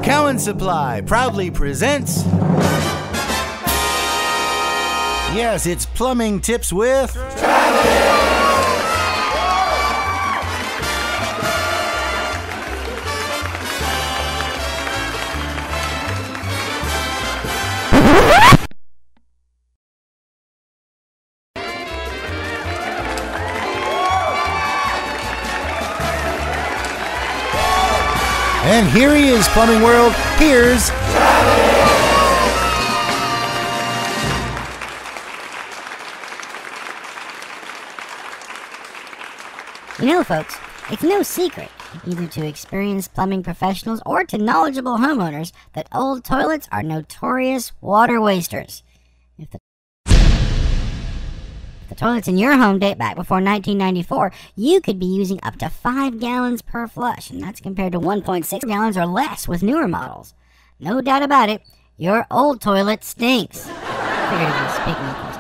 Cowan Supply proudly presents... Yes, it's Plumbing Tips with... And here he is, Plumbing World. Here's... You know, folks, it's no secret, either to experienced plumbing professionals or to knowledgeable homeowners, that old toilets are notorious water wasters. If the toilets in your home date back before 1994, you could be using up to 5 gallons per flush, and that's compared to 1.6 gallons or less with newer models. No doubt about it, your old toilet stinks. Figuratively speaking, of course.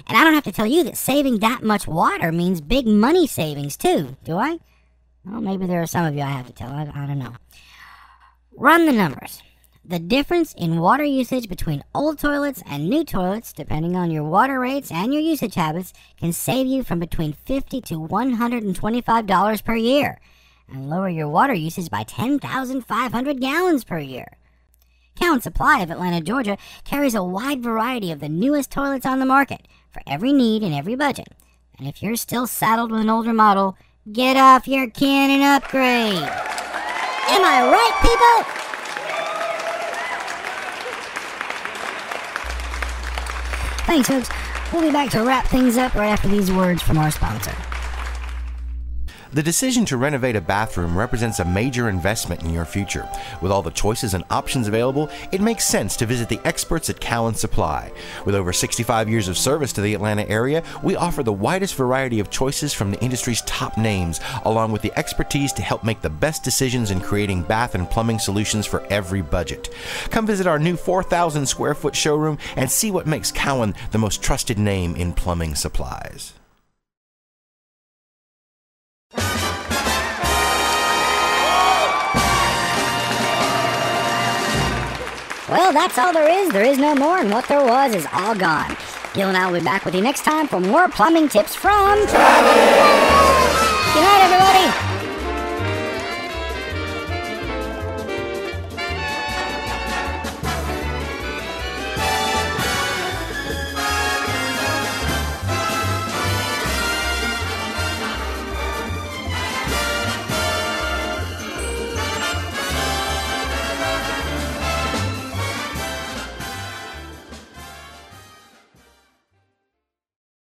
And I don't have to tell you that saving that much water means big money savings too, do I? Well, maybe there are some of you I have to tell. I don't know. Run the numbers. The difference in water usage between old toilets and new toilets, depending on your water rates and your usage habits, can save you from between $50 to $125 per year and lower your water usage by 10,500 gallons per year. Cowan Supply of Atlanta, Georgia carries a wide variety of the newest toilets on the market for every need and every budget. And if you're still saddled with an older model, get off your can and upgrade. Am I right, people? Thanks, folks. We'll be back to wrap things up right after these words from our sponsor. The decision to renovate a bathroom represents a major investment in your future. With all the choices and options available, it makes sense to visit the experts at Cowan Supply. With over 65 years of service to the Atlanta area, we offer the widest variety of choices from the industry's top names, along with the expertise to help make the best decisions in creating bath and plumbing solutions for every budget. Come visit our new 4,000 square foot showroom and see what makes Cowan the most trusted name in plumbing supplies. Well, that's all there is. There is no more, and what there was is all gone. Gil and I will be back with you next time for more plumbing tips from... Good night, everybody!